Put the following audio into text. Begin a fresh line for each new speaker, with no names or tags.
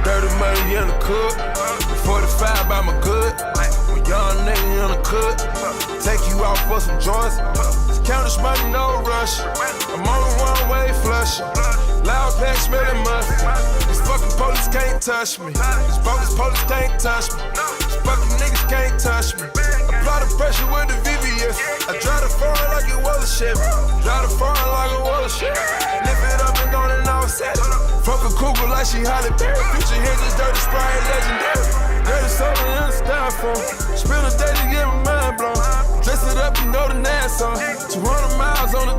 Dirty money in the cook. 45 by my good. When young nigga in the cook. Take you out for some joints. Counters money, no rush. I'm on a one-way flush. Loud pack smelling musty. These fucking police can't touch me. These bogus police can't touch me. These fucking niggas can't touch me. Apply the pressure with the VVS. I drive the foreign like it was a Chevy. Drive the foreign like it was a Chevy. Lift it up and gone and offset it. Fuck a cougar like she Halle Berry. Future hinges, dirty sprite, legendary. Dirty soda in the styrofoam. Spill a day to get my mind blown. Dress it up, you know the Nassau. 200 miles on the